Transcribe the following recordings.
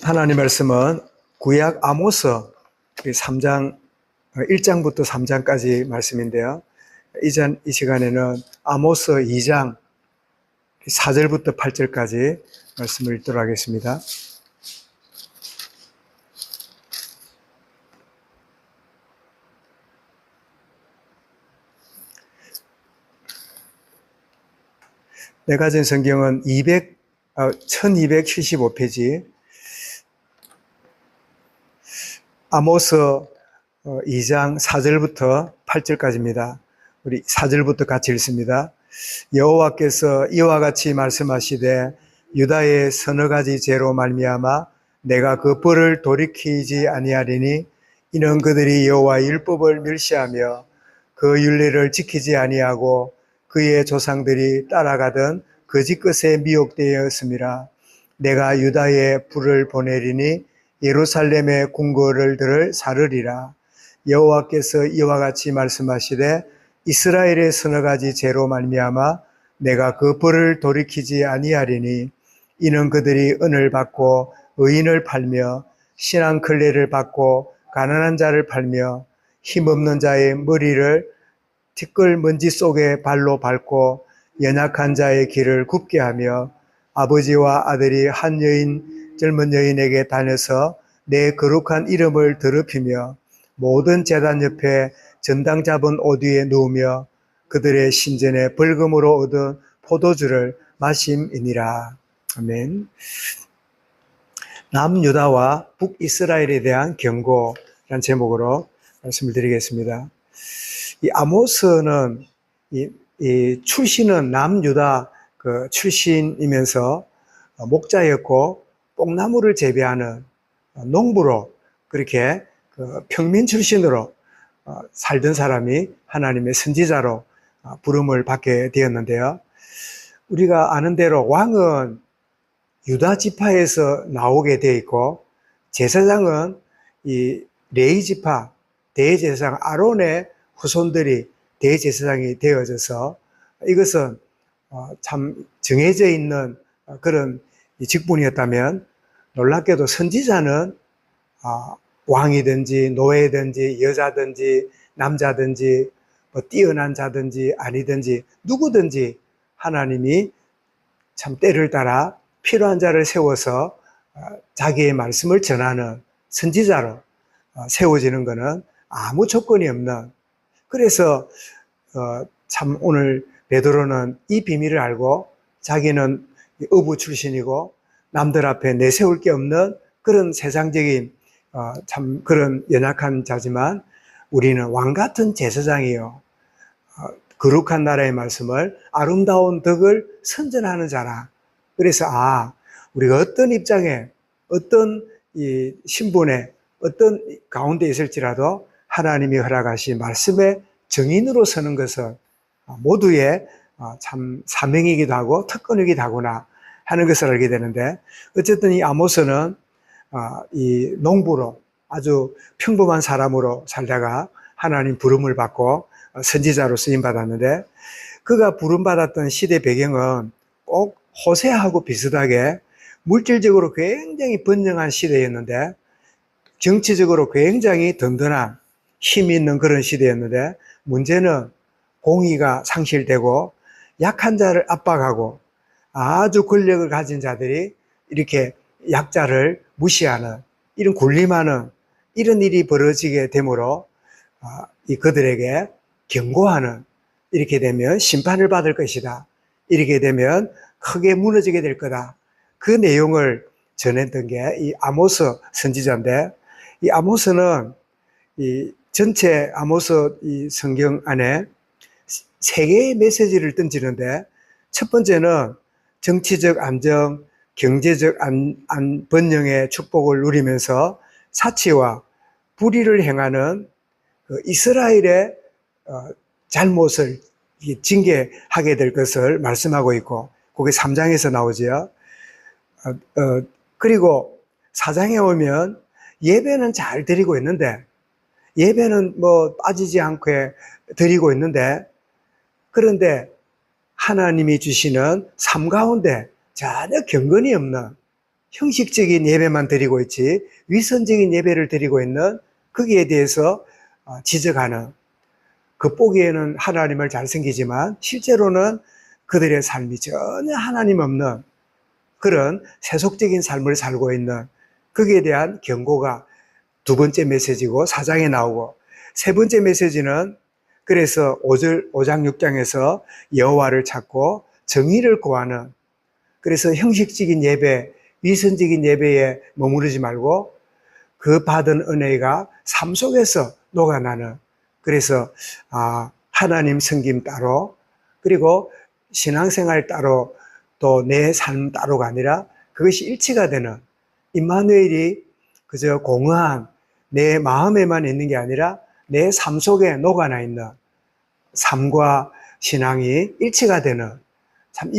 하나님 말씀은 구약 아모스 3장 1장부터 3장까지 말씀인데요. 이 시간에는 아모스 2장 4절부터 8절까지 말씀을 읽도록 하겠습니다. 내가 가진 성경은 1275페이지 아모스 2장 4절부터 8절까지입니다. 우리 4절부터 같이 읽습니다. 여호와께서 이와 같이 말씀하시되 유다의 서너 가지 죄로 말미암아 내가 그 벌을 돌이키지 아니하리니 이는 그들이 여호와의 율법을 멸시하며 그 율례를 지키지 아니하고 그의 조상들이 따라가던 거짓 것에 미혹되었음이라. 내가 유다에 불을 보내리니 예루살렘의 궁궐들을 사르리라. 여호와께서 이와 같이 말씀하시되 이스라엘의 서너 가지 죄로 말미암아 내가 그 벌을 돌이키지 아니하리니 이는 그들이 은을 받고 의인을 팔며 신앙클레를 받고 가난한 자를 팔며 힘없는 자의 머리를 티끌 먼지 속에 발로 밟고 연약한 자의 길을 굽게 하며 아버지와 아들이 한 젊은 여인에게 다녀서 내 거룩한 이름을 더럽히며 모든 제단 옆에 전당 잡은 옷 위에 누우며 그들의 신전에 벌금으로 얻은 포도주를 마심이니라. 아멘. 남유다와 북이스라엘에 대한 경고라는 제목으로 말씀을 드리겠습니다. 이 아모스는 이 출신은 남유다 출신이면서 목자였고 뽕나무를 재배하는 농부로 그렇게 평민 출신으로 살던 사람이 하나님의 선지자로 부름을 받게 되었는데요. 우리가 아는 대로 왕은 유다 지파에서 나오게 되어 있고 제사장은 이 레위 지파 대제사장 아론의 후손들이 대제사장이 되어져서 이것은 참 정해져 있는 그런 직분이었다면 놀랍게도 선지자는 왕이든지 노예든지 여자든지 남자든지 뛰어난 자든지 아니든지 누구든지 하나님이 참 때를 따라 필요한 자를 세워서 자기의 말씀을 전하는 선지자로 세워지는 것은 아무 조건이 없는, 그래서 참 오늘 베드로는 이 비밀을 알고 자기는 어부 출신이고 남들 앞에 내세울 게 없는 그런 세상적인 참 그런 연약한 자지만 우리는 왕 같은 제사장이요 거룩한 나라의 말씀을 아름다운 덕을 선전하는 자라. 그래서 우리가 어떤 입장에 어떤 이 신분에 어떤 가운데 있을지라도 하나님이 허락하신 말씀의 정인으로 서는 것은 모두의 참 사명이기도 하고 특권이기도 하구나 하는 것을 알게 되는데, 어쨌든 이 아모스는 이 농부로 아주 평범한 사람으로 살다가 하나님 부름을 받고 선지자로 쓰임받았는데, 그가 부름받았던 시대 배경은 꼭 호세아하고 비슷하게 물질적으로 굉장히 번영한 시대였는데 정치적으로 굉장히 든든한 힘이 있는 그런 시대였는데, 문제는 공의가 상실되고 약한 자를 압박하고 아주 권력을 가진 자들이 이렇게 약자를 무시하는 이런 군림하는 이런 일이 벌어지게 되므로 이 그들에게 경고하는, 이렇게 되면 심판을 받을 것이다, 이렇게 되면 크게 무너지게 될 거다, 그 내용을 전했던 게 이 아모스 선지자인데, 이 아모스는 이 전체 아모스 이 성경 안에 세 개의 메시지를 던지는데, 첫 번째는 정치적 안정, 경제적 번영의 축복을 누리면서 사치와 불의를 행하는 이스라엘의 잘못을 징계하게 될 것을 말씀하고 있고, 그게 3장에서 나오죠. 그리고 4장에 오면 예배는 잘 드리고 있는데, 예배는 빠지지 않고 드리고 있는데, 그런데 하나님이 주시는 삶 가운데 전혀 경건이 없는 형식적인 예배만 드리고 있지 위선적인 예배를 드리고 있는 거기에 대해서 지적하는, 겉보기에는 하나님을 잘 섬기지만 실제로는 그들의 삶이 전혀 하나님 없는 그런 세속적인 삶을 살고 있는, 거기에 대한 경고가 두 번째 메시지고 4장에 나오고, 세 번째 메시지는 그래서 5장 6장에서 여호와를 찾고 정의를 구하는, 그래서 형식적인 예배, 위선적인 예배에 머무르지 말고 그 받은 은혜가 삶 속에서 녹아나는, 그래서 하나님 섬김 따로, 그리고 신앙생활 따로, 또 내 삶 따로가 아니라 그것이 일치가 되는, 임마누엘이 그저 공허한 내 마음에만 있는 게 아니라 내 삶 속에 녹아나 있는 삶과 신앙이 일치가 되는, 참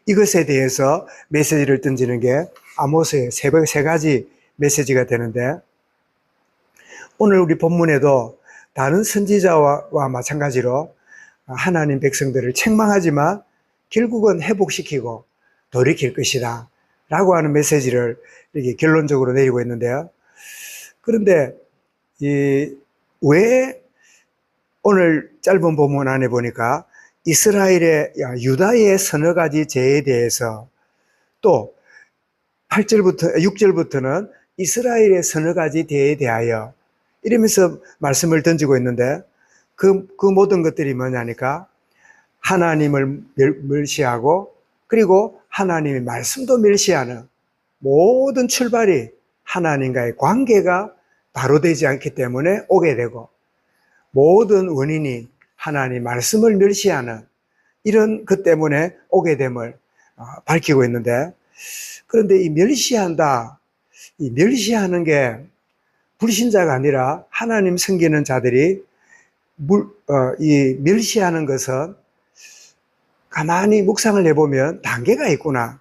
이것에 대해서 메시지를 던지는 게 아모스의 세 가지 메시지가 되는데, 오늘 우리 본문에도 다른 선지자와 마찬가지로 하나님 백성들을 책망하지만 결국은 회복시키고 돌이킬 것이다 라고 하는 메시지를 이렇게 결론적으로 내리고 있는데요. 그런데 왜 오늘 짧은 본문 안에 보니까 이스라엘의, 유다의 서너 가지 죄에 대해서, 또 6절부터는 이스라엘의 서너 가지 죄에 대하여 이러면서 말씀을 던지고 있는데, 그 모든 것들이 뭐냐니까 하나님을 멸시하고, 그리고 하나님의 말씀도 멸시하는, 모든 출발이 하나님과의 관계가 바로 되지 않기 때문에 오게 되고, 모든 원인이 하나님 말씀을 멸시하는 이런 것 때문에 오게 됨을 밝히고 있는데, 그런데 이 멸시하는 게 불신자가 아니라 하나님 섬기는 자들이 이 멸시하는 것은 가만히 묵상을 해보면 단계가 있구나.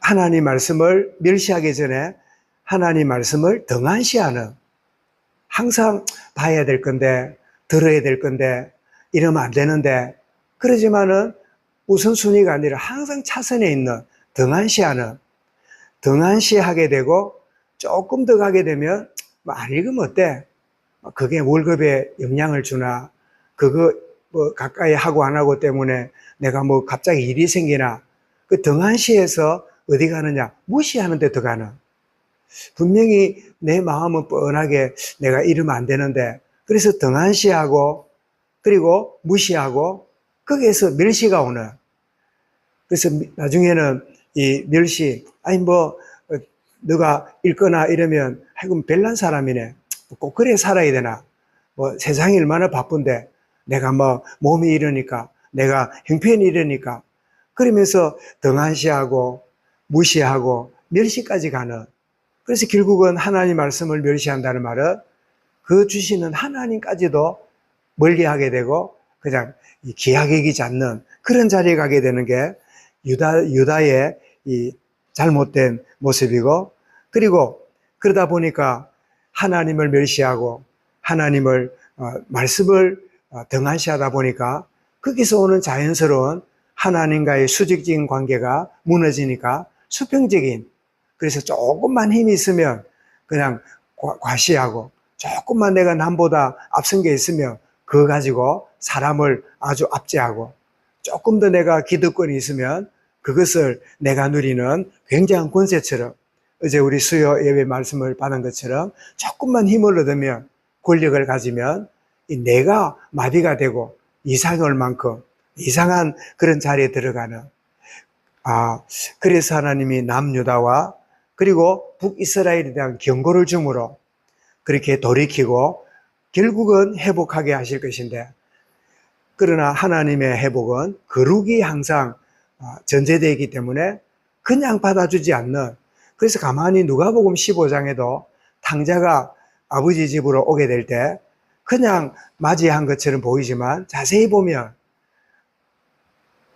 하나님 말씀을 멸시하기 전에 하나님 말씀을 등한시하는, 항상 봐야 될 건데, 들어야 될 건데, 이러면 안 되는데, 그러지만은 우선순위가 아니라 항상 차선에 있는 등한시하는, 등한시하게 되고 조금 더 가게 되면 안 읽으면 어때? 그게 월급에 영향을 주나? 그거 뭐 가까이 하고 안 하고 때문에 내가 뭐 갑자기 일이 생기나? 그 등한시해서 어디 가느냐? 무시하는 데 더 가는. 분명히 내 마음은 뻔하게 내가 이러면 안 되는데, 그래서 등한시하고, 그리고 무시하고, 거기에서 멸시가 오는. 그래서 나중에는 이 멸시, 너가 읽거나 이러면, 아이고, 별난 사람이네. 꼭 그래 살아야 되나? 뭐 세상이 얼마나 바쁜데, 내가 뭐 몸이 이러니까, 내가 형편이 이러니까, 그러면서 등한시하고, 무시하고, 멸시까지 가는. 그래서 결국은 하나님 말씀을 멸시한다는 말은 그 주시는 하나님까지도 멀리하게 되고 그냥 기약 여기지 않는 그런 자리에 가게 되는 게 유다의 이 잘못된 모습이고, 그리고 그러다 보니까 하나님을 멸시하고 하나님을 말씀을 등한시하다 보니까 거기서 오는 자연스러운 하나님과의 수직적인 관계가 무너지니까 수평적인, 그래서 조금만 힘이 있으면 그냥 과시하고, 조금만 내가 남보다 앞선 게 있으면 그거 가지고 사람을 아주 압제하고, 조금 더 내가 기득권이 있으면 그것을 내가 누리는 굉장한 권세처럼, 어제 우리 수요 예배 말씀을 받은 것처럼 조금만 힘을 얻으면, 권력을 가지면 내가 마비가 되고 이상이 올 만큼 이상한 그런 자리에 들어가는, 그래서 하나님이 남유다와 그리고 북이스라엘에 대한 경고를 주므로 그렇게 돌이키고 결국은 회복하게 하실 것인데, 그러나 하나님의 회복은 거룩이 항상 전제되어 있기 때문에 그냥 받아주지 않는, 그래서 가만히 누가복음 15장에도 탕자가 아버지 집으로 오게 될 때 그냥 맞이한 것처럼 보이지만 자세히 보면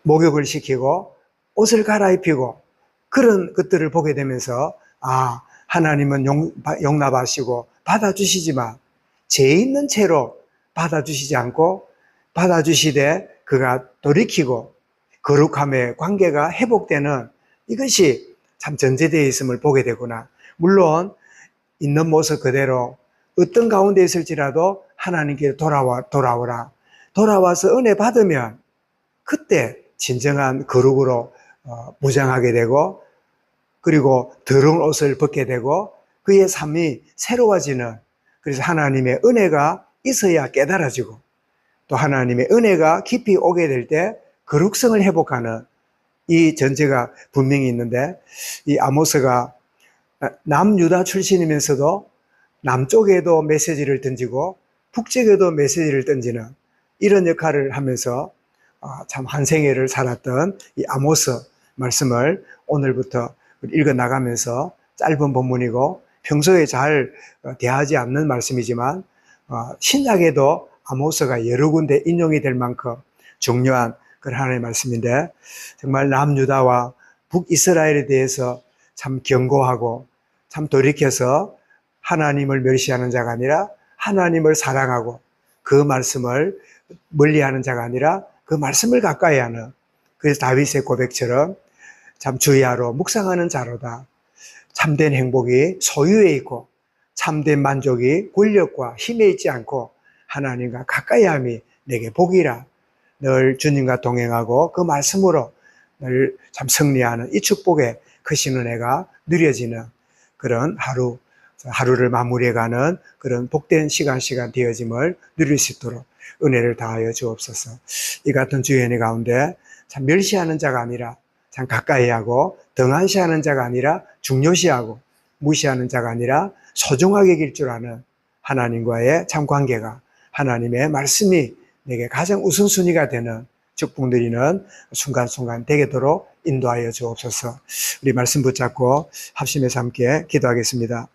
목욕을 시키고 옷을 갈아입히고 그런 것들을 보게 되면서, 하나님은 용납하시고 받아주시지만 죄 있는 채로 받아주시지 않고, 받아주시되 그가 돌이키고 거룩함의 관계가 회복되는, 이것이 참 전제되어 있음을 보게 되구나. 물론 있는 모습 그대로 어떤 가운데 있을지라도 하나님께 돌아오라. 돌아와서 은혜 받으면 그때 진정한 거룩으로 무장하게 되고, 그리고 더러운 옷을 벗게 되고 그의 삶이 새로워지는, 그래서 하나님의 은혜가 있어야 깨달아지고, 또 하나님의 은혜가 깊이 오게 될 때 거룩성을 회복하는 이 전제가 분명히 있는데, 이 아모스가 남유다 출신이면서도 남쪽에도 메시지를 던지고 북쪽에도 메시지를 던지는 이런 역할을 하면서 참 한 생애를 살았던 이 아모스 말씀을 오늘부터 읽어 나가면서, 짧은 본문이고 평소에 잘 대하지 않는 말씀이지만 신약에도 아모스가 여러 군데 인용이 될 만큼 중요한 그런 하나님의 말씀인데, 정말 남유다와 북이스라엘에 대해서 참 경고하고 참 돌이켜서 하나님을 멸시하는 자가 아니라 하나님을 사랑하고 그 말씀을 멀리하는 자가 아니라 그 말씀을 가까이 하는, 그래서 다윗의 고백처럼 참 주야로 묵상하는 자로다. 참된 행복이 소유에 있고 참된 만족이 권력과 힘에 있지 않고 하나님과 가까이 함이 내게 복이라. 늘 주님과 동행하고 그 말씀으로 늘 참 승리하는 이 축복의 크신 은혜가 누려지는 그런 하루를 마무리해가는 그런 복된 시간 되어짐을 누릴 수 있도록 은혜를 다하여 주옵소서. 이 같은 주의 은혜 가운데 참 멸시하는 자가 아니라 참 가까이 하고, 등한시하는 자가 아니라 중요시하고, 무시하는 자가 아니라 소중하게 길 줄 아는 하나님과의 참 관계가, 하나님의 말씀이 내게 가장 우선순위가 되는 축복 누리는 순간순간 되도록 인도하여 주옵소서. 우리 말씀 붙잡고 합심해서 함께 기도하겠습니다.